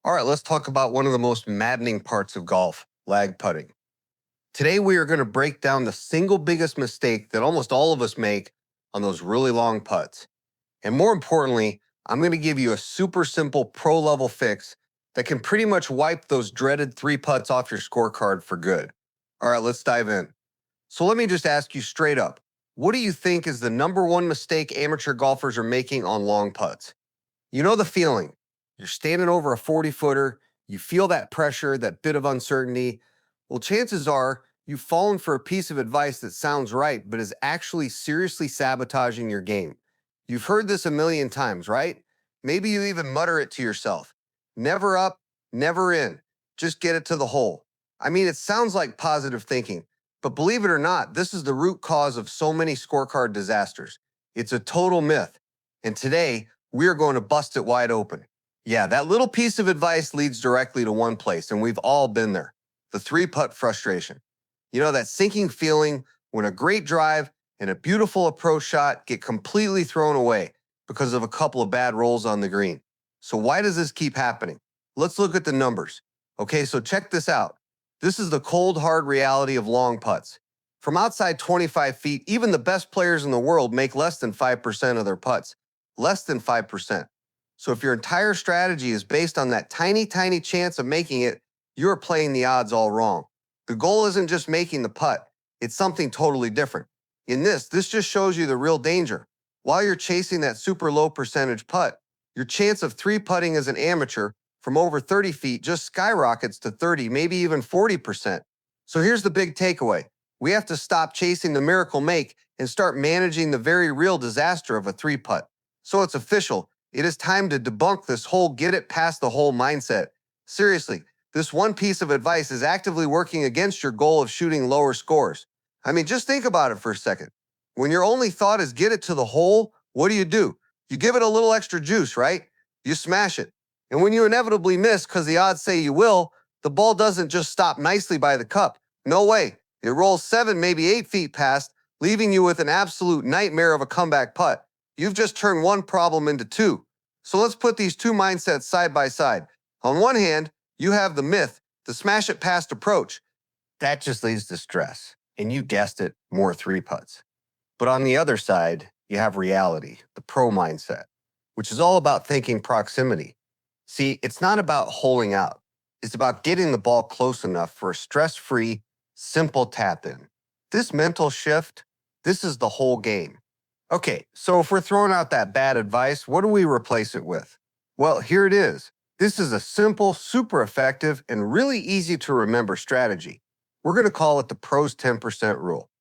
All right, let's talk about one of the most maddening parts of golf, lag putting. Today, we are going to break down the single biggest mistake that almost all of us make on those really long putts. And more importantly, I'm going to give you a super simple pro level fix that can pretty much wipe those dreaded three putts off your scorecard for good. All right, let's dive in. So let me just ask you straight up, what do you think is the number one mistake amateur golfers are making on long putts? You know the feeling. You're standing over a 40-footer, you feel that pressure, that bit of uncertainty. Well, chances are you've fallen for a piece of advice that sounds right, but is actually seriously sabotaging your game. You've heard this a million times, right? Maybe you even mutter it to yourself. Never up, never in. Just get it to the hole. I mean, it sounds like positive thinking, but believe it or not, this is the root cause of so many scorecard disasters. It's a total myth. And today, we are going to bust it wide open. Yeah, that little piece of advice leads directly to one place, and we've all been there. The three-putt frustration. You know, that sinking feeling when a great drive and a beautiful approach shot get completely thrown away because of a couple of bad rolls on the green. So why does this keep happening? Let's look at the numbers. Okay, so check this out. This is the cold, hard reality of long putts. From outside 25 feet, even the best players in the world make less than 5% of their putts. Less than 5%. So if your entire strategy is based on that tiny, tiny chance of making it, you're playing the odds all wrong. The goal isn't just making the putt, it's something totally different. In this just shows you the real danger. While you're chasing that super low percentage putt, your chance of three-putting as an amateur from over 30 feet just skyrockets to 30, maybe even 40%. So here's the big takeaway. We have to stop chasing the miracle make and start managing the very real disaster of a three-putt. So it's official. It is time to debunk this whole get it past the hole mindset. Seriously, this one piece of advice is actively working against your goal of shooting lower scores. I mean, just think about it for a second. When your only thought is get it to the hole, what do? You give it a little extra juice, right? You smash it. And when you inevitably miss because the odds say you will, the ball doesn't just stop nicely by the cup. No way. It rolls 7, maybe 8 feet past, leaving you with an absolute nightmare of a comeback putt. You've just turned one problem into two. So let's put these two mindsets side by side. On one hand, you have the myth, the smash it past approach. That just leads to stress. And you guessed it, more three putts. But on the other side, you have reality, the pro mindset, which is all about thinking proximity. See, it's not about holing out. It's about getting the ball close enough for a stress-free, simple tap in. This mental shift, this is the whole game. Okay, so if we're throwing out that bad advice, what do we replace it with? Well, here it is. This is a simple, super effective, and really easy to remember strategy. We're going to call it the pros 10% rule.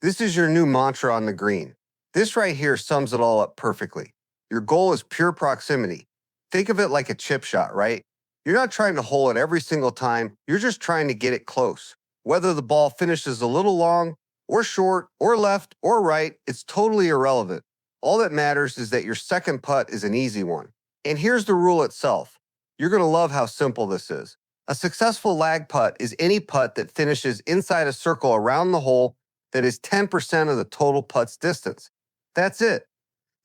This is your new mantra on the green. This right here sums it all up perfectly. Your goal is pure proximity. Think of it like a chip shot, right? You're not trying to hole it every single time, you're just trying to get it close. Whether the ball finishes a little long, or short, or left, or right, it's totally irrelevant. All that matters is that your second putt is an easy one. And here's the rule itself. You're going to love how simple this is. A successful lag putt is any putt that finishes inside a circle around the hole that is 10% of the total putt's distance. That's it.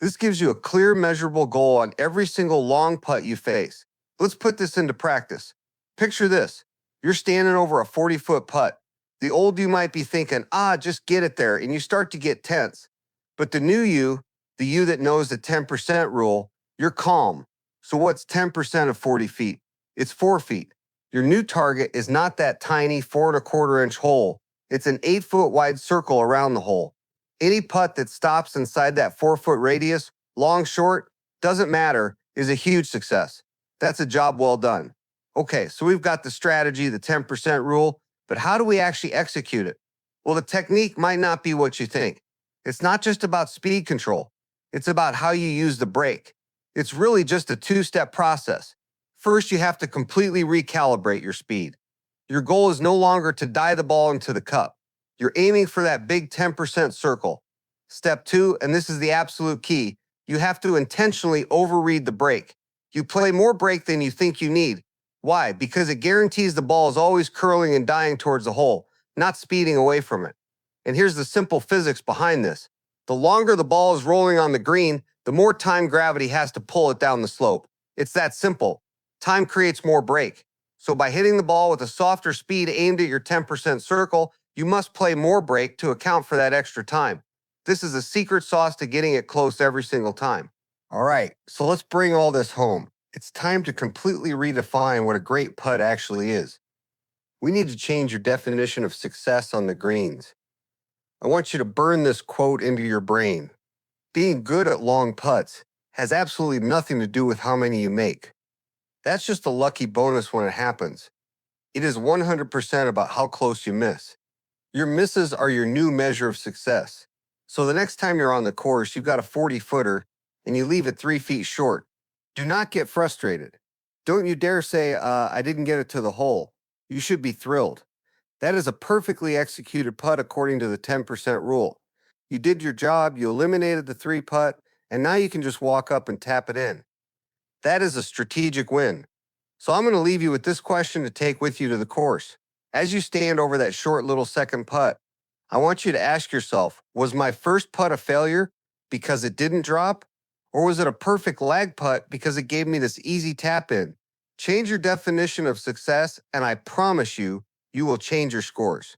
This gives you a clear, measurable goal on every single long putt you face. Let's put this into practice. Picture this. You're standing over a 40-foot putt. The old you might be thinking, just get it there, and you start to get tense. But the new you, the you that knows the 10% rule, you're calm. So what's 10% of 40 feet? It's 4 feet. Your new target is not that tiny 4.25-inch hole. It's an 8-foot wide circle around the hole. Any putt that stops inside that 4-foot radius, long, short, doesn't matter, is a huge success. That's a job well done. Okay, so we've got the strategy, the 10% rule, but how do we actually execute it? Well, the technique might not be what you think. It's not just about speed control. It's about how you use the brake. It's really just a two-step process. First, you have to completely recalibrate your speed. Your goal is no longer to die the ball into the cup. You're aiming for that big 10% circle. Step 2, and this is the absolute key, you have to intentionally overread the brake. You play more brake than you think you need. Why? Because it guarantees the ball is always curling and dying towards the hole, not speeding away from it. And here's the simple physics behind this. The longer the ball is rolling on the green, the more time gravity has to pull it down the slope. It's that simple. Time creates more break. So by hitting the ball with a softer speed aimed at your 10% circle, you must play more break to account for that extra time. This is a secret sauce to getting it close every single time. All right, so let's bring all this home. It's time to completely redefine what a great putt actually is. We need to change your definition of success on the greens. I want you to burn this quote into your brain. Being good at long putts has absolutely nothing to do with how many you make. That's just a lucky bonus when it happens. It is 100% about how close you miss. Your misses are your new measure of success. So the next time you're on the course, you've got a 40-footer and you leave it 3 feet short. Do not get frustrated. Don't you dare say, I didn't get it to the hole. You should be thrilled. That is a perfectly executed putt according to the 10% rule. You did your job, you eliminated the 3-putt, and now you can just walk up and tap it in. That is a strategic win. So I'm going to leave you with this question to take with you to the course. As you stand over that short little second putt, I want you to ask yourself, was my first putt a failure because it didn't drop? Or was it a perfect lag putt because it gave me this easy tap in? Change your definition of success, and I promise you, you will change your scores.